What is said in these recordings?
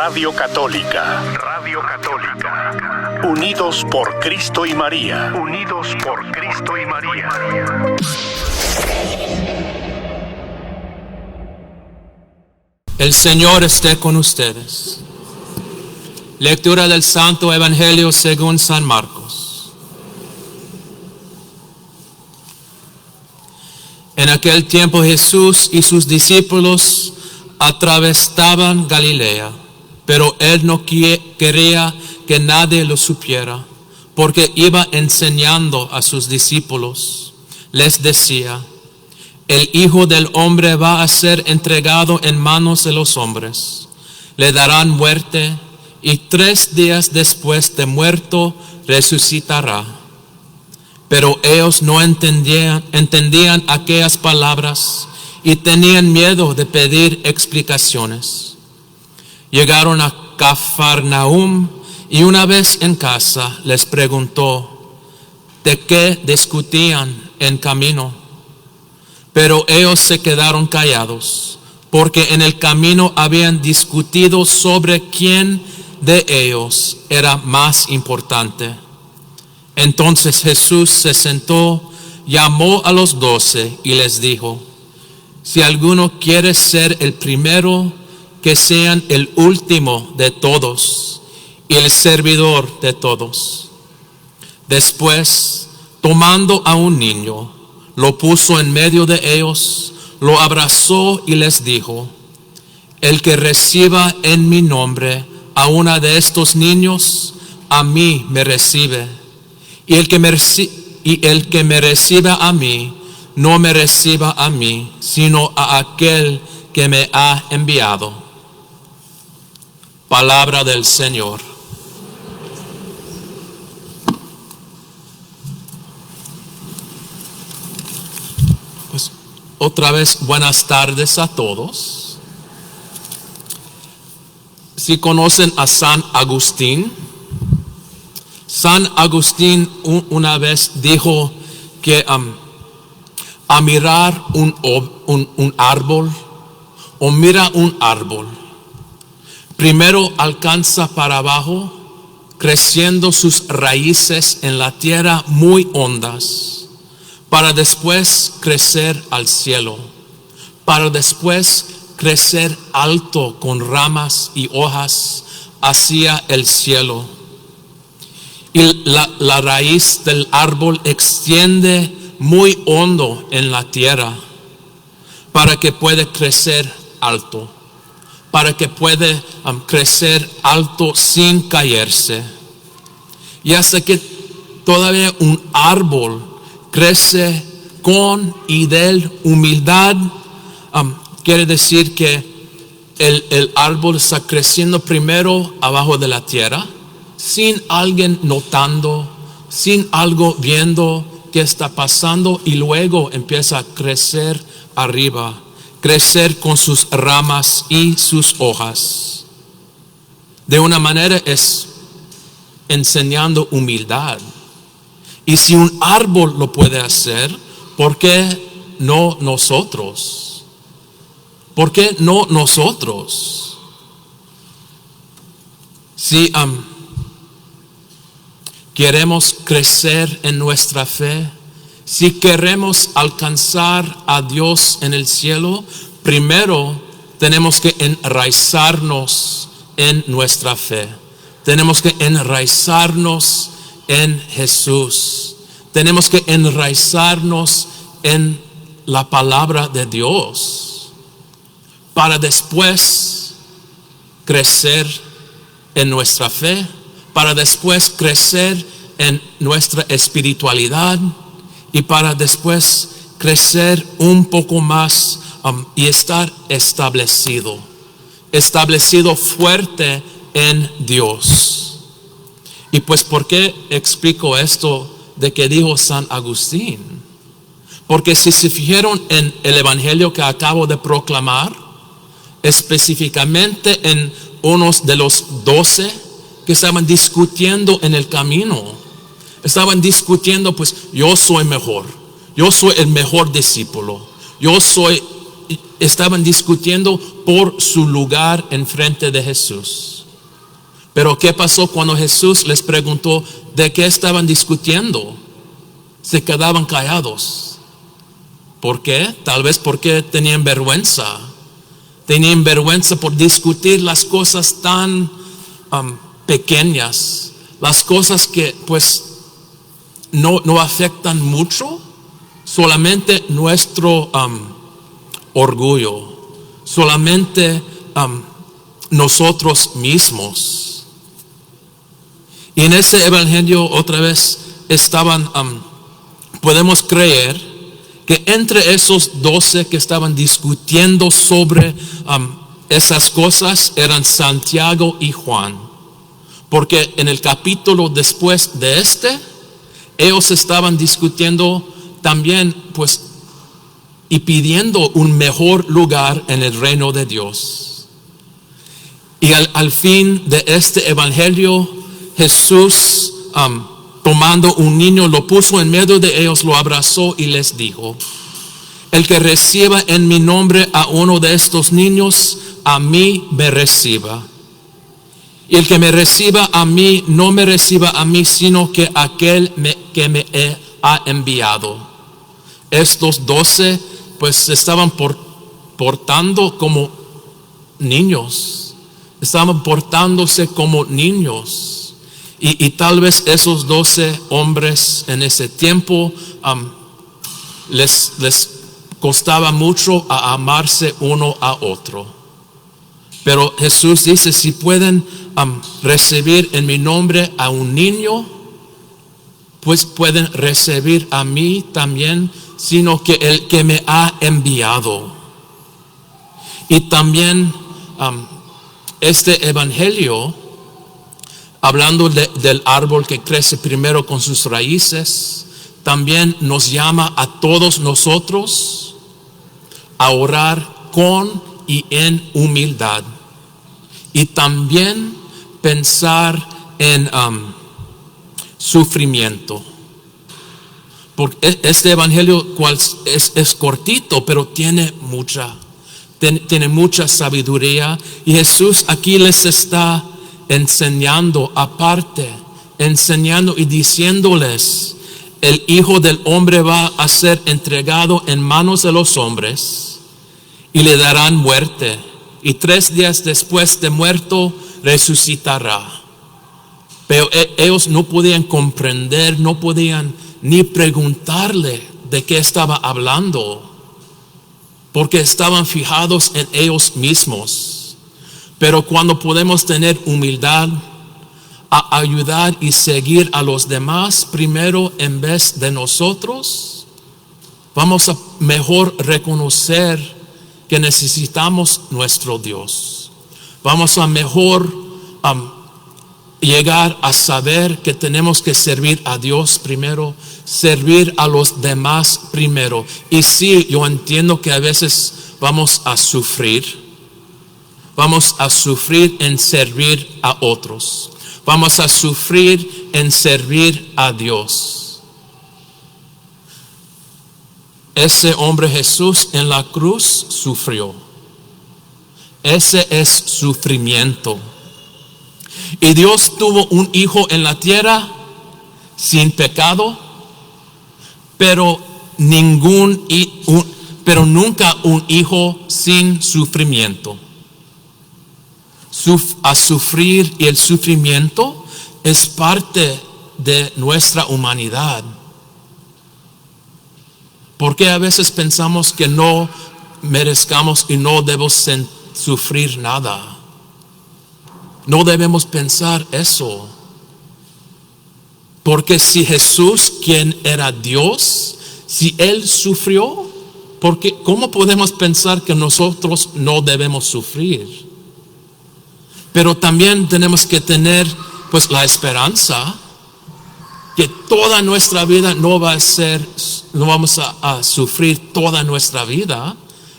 Radio Católica. Radio Católica. Unidos por Cristo y María. Unidos por Cristo y María. El Señor esté con ustedes. Lectura del Santo Evangelio según San Marcos. En aquel tiempo Jesús y sus discípulos atravesaban Galilea, pero él no quería que nadie lo supiera, porque iba enseñando a sus discípulos. Les decía: el Hijo del Hombre va a ser entregado en manos de los hombres. Le darán muerte y 3 días después de muerto resucitará. Pero ellos no entendían aquellas palabras y tenían miedo de pedir explicaciones. Llegaron a Cafarnaúm y una vez en casa les preguntó de qué discutían en camino. Pero ellos se quedaron callados, porque en el camino habían discutido sobre quién de ellos era más importante. Entonces Jesús se sentó, llamó a los 12 y les dijo: si alguno quiere ser el primero, que sean el último de todos y el servidor de todos. Después, tomando a un niño, lo puso en medio de ellos, lo abrazó y les dijo: el que reciba en mi nombre a uno de estos niños, a mí me recibe. Y el que me reciba a mí, no me reciba a mí, sino a aquel que me ha enviado. Palabra del Señor. Pues otra vez buenas tardes a todos. Si conocen a San Agustín, San Agustín una vez dijo que a mirar un árbol, o mira un árbol, primero alcanza para abajo, creciendo sus raíces en la tierra muy hondas, para después crecer al cielo, para después crecer alto con ramas y hojas hacia el cielo. Y la raíz del árbol extiende muy hondo en la tierra para que pueda crecer alto, para que pueda crecer alto sin caerse. Y hasta que todavía un árbol crece con y de humildad, quiere decir que el árbol está creciendo primero abajo de la tierra, sin alguien notando, sin algo viendo qué está pasando, y luego empieza a crecer arriba, crecer con sus ramas y sus hojas. De una manera es enseñando humildad. Y si un árbol lo puede hacer, ¿por qué no nosotros? ¿Por qué no nosotros? Si queremos crecer en nuestra fe, si queremos alcanzar a Dios en el cielo, primero tenemos que enraizarnos en nuestra fe. Tenemos que enraizarnos en Jesús. Tenemos que enraizarnos en la palabra de Dios, para después crecer en nuestra fe, para después crecer en nuestra espiritualidad, y para después crecer un poco más y estar establecido fuerte en Dios. Y pues, ¿por qué explico esto de que dijo San Agustín? Porque si se fijaron en el evangelio que acabo de proclamar, específicamente en unos de los 12 que estaban discutiendo en el camino, estaban discutiendo, pues yo soy mejor, yo soy el mejor discípulo, yo soy estaban discutiendo por su lugar en frente de Jesús. Pero ¿qué pasó cuando Jesús les preguntó de qué estaban discutiendo? Se quedaban callados. ¿Por qué? Tal vez porque tenían vergüenza. Tenían vergüenza por discutir las cosas tan pequeñas, las cosas que pues no afectan mucho, solamente nuestro orgullo, solamente nosotros mismos. Y en ese evangelio otra vez estaban, podemos creer que entre esos 12 que estaban discutiendo sobre esas cosas eran Santiago y Juan. Porque en el capítulo después de ellos estaban discutiendo también pues y pidiendo un mejor lugar en el reino de Dios. Y al fin de este evangelio, Jesús tomando un niño, lo puso en medio de ellos, lo abrazó y les dijo: el que reciba en mi nombre a uno de estos niños, a mí me reciba. Y el que me reciba a mí, no me reciba a mí, sino que aquel que me ha enviado. Estos 12 pues se estaban portando como niños. Estaban portándose como niños. Y tal vez esos 12 hombres en ese tiempo les costaba mucho a amarse uno a otro. Pero Jesús dice, si pueden recibir en mi nombre a un niño, pues pueden recibir a mí también, sino que el que me ha enviado. Y también este evangelio, hablando del árbol que crece primero con sus raíces, también nos llama a todos nosotros a orar con y en humildad. Y también pensar en sufrimiento. Porque este evangelio cual es cortito, pero tiene mucha sabiduría. Y Jesús aquí les está enseñando aparte, enseñando y diciéndoles: el Hijo del Hombre va a ser entregado en manos de los hombres y le darán muerte, y 3 días después de muerto resucitará. Pero ellos no podían comprender, no podían ni preguntarle de qué estaba hablando, porque estaban fijados en ellos mismos. Pero cuando podemos tener humildad a ayudar y seguir a los demás primero en vez de nosotros, vamos a mejor reconocer que necesitamos nuestro Dios. Vamos a mejor llegar a saber que tenemos que servir a Dios primero, servir a los demás primero. Y sí, yo entiendo que a veces vamos a sufrir en servir a otros. Vamos a sufrir en servir a Dios. Ese hombre Jesús en la cruz sufrió. Ese es sufrimiento. Y Dios tuvo un hijo en la tierra sin pecado, pero nunca un hijo sin sufrimiento. A sufrir, y el sufrimiento es parte de nuestra humanidad. Porque a veces pensamos que no merezcamos y no debemos sufrir nada. No debemos pensar eso. Porque si Jesús, quien era Dios, si Él sufrió, ¿cómo podemos pensar que nosotros no debemos sufrir? Pero también tenemos que tener pues la esperanza que toda nuestra vida no vamos a sufrir toda nuestra vida,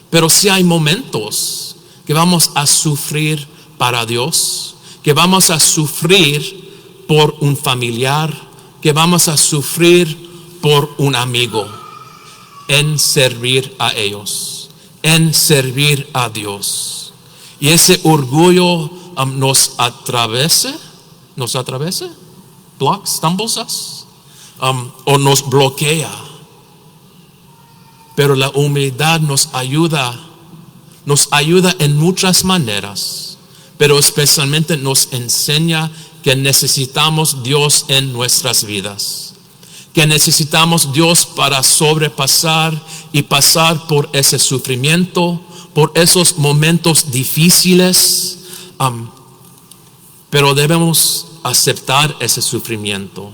pero sí hay momentos que vamos a sufrir para Dios, que vamos a sufrir por un familiar, que vamos a sufrir por un amigo, en servir a ellos. en servir a Dios. Y ese orgullo nos atraviesa, stumbles us, o nos bloquea. Pero la humildad nos ayuda en muchas maneras, pero especialmente nos enseña que necesitamos Dios en nuestras vidas, que necesitamos Dios para sobrepasar y pasar por ese sufrimiento, por esos momentos difíciles, pero debemos aceptar ese sufrimiento,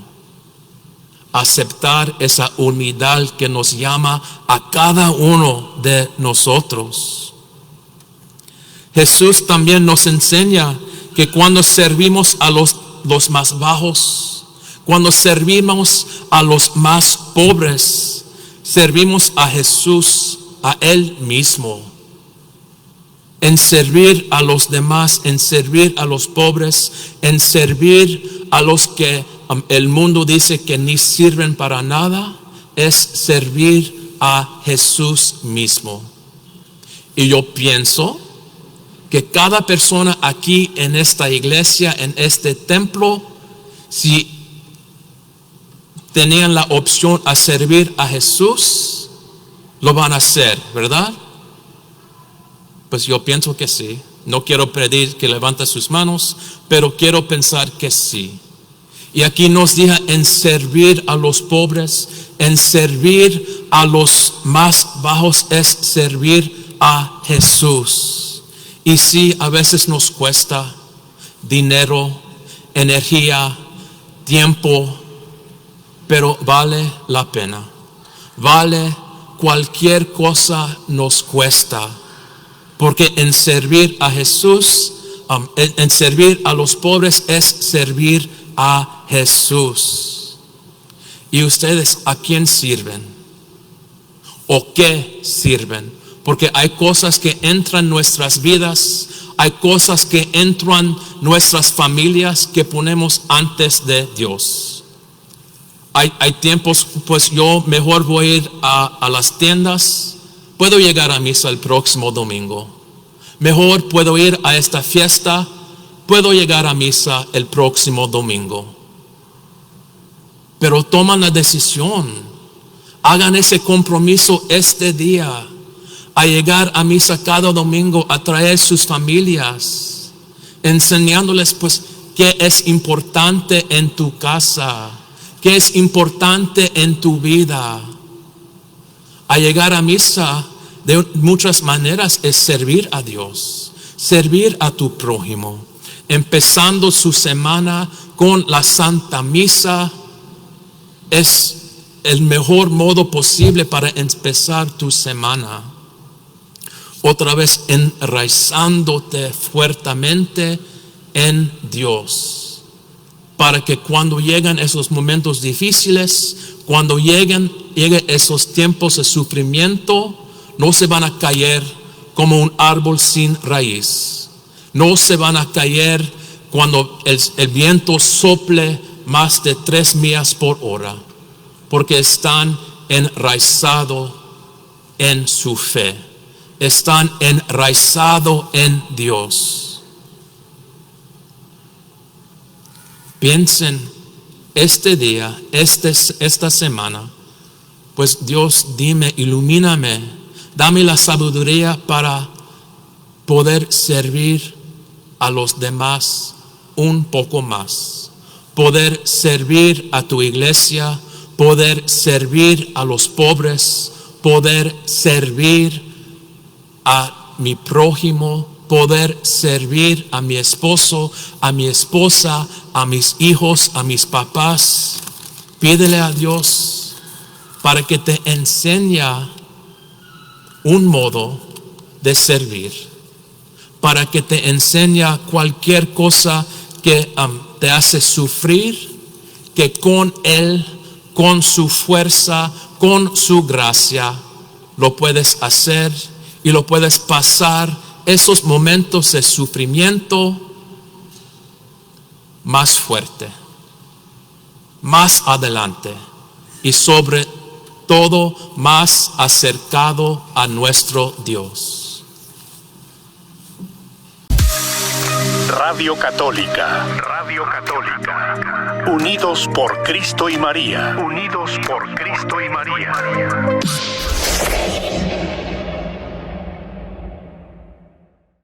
aceptar esa humildad que nos llama a cada uno de nosotros. Jesús también nos enseña que cuando servimos a los más bajos, cuando servimos a los más pobres, servimos a Jesús, a Él mismo. En servir a los demás, en servir a los pobres, en servir a los que el mundo dice que ni sirven para nada, es servir a Jesús mismo. Y yo pienso que cada persona aquí en esta iglesia, en este templo, si tenían la opción a servir a Jesús, lo van a hacer, ¿verdad? Pues yo pienso que sí. No quiero pedir que levante sus manos, pero quiero pensar que sí. Y aquí nos dice en servir a los pobres, en servir a los más bajos, es servir a Jesús. Y sí, a veces nos cuesta dinero, energía, tiempo, pero vale la pena. Vale, cualquier cosa nos cuesta. Porque en servir a Jesús, en servir a los pobres es servir a Jesús. ¿Y ustedes a quién sirven? ¿O qué sirven? Porque hay cosas que entran en nuestras vidas, hay cosas que entran en nuestras familias que ponemos antes de Dios. Hay tiempos, pues yo mejor voy a ir a las tiendas. Puedo llegar a misa el próximo domingo. Mejor puedo ir a esta fiesta. Puedo llegar a misa el próximo domingo. Pero toman la decisión. Hagan ese compromiso este día. A llegar a misa cada domingo. A traer sus familias. Enseñándoles pues qué es importante en tu casa. Qué es importante en tu vida. A llegar a misa de muchas maneras es servir a Dios, servir a tu prójimo. Empezando su semana con la Santa Misa es el mejor modo posible para empezar tu semana. Otra vez enraizándote fuertemente en Dios, para que cuando llegan esos momentos difíciles, cuando lleguen esos tiempos de sufrimiento, no se van a caer como un árbol sin raíz. No se van a caer cuando el viento sople más de 3 millas por hora, porque están enraizados en su fe. Están enraizados en Dios. Piensen este día, esta semana, pues Dios, dime, ilumíname, dame la sabiduría para poder servir a los demás un poco más, poder servir a tu iglesia, poder servir a los pobres, poder servir a mi prójimo, poder servir a mi esposo, a mi esposa, a mis hijos, a mis papás. Pídele a Dios para que te enseñe un modo de servir, para que te enseñe cualquier cosa que te hace sufrir, que con Él, con su fuerza, con su gracia, lo puedes hacer y lo puedes pasar esos momentos de sufrimiento más fuerte, más adelante y sobre todo más acercado a nuestro Dios. Radio Católica. Radio Católica. Unidos por Cristo y María. Unidos por Cristo y María.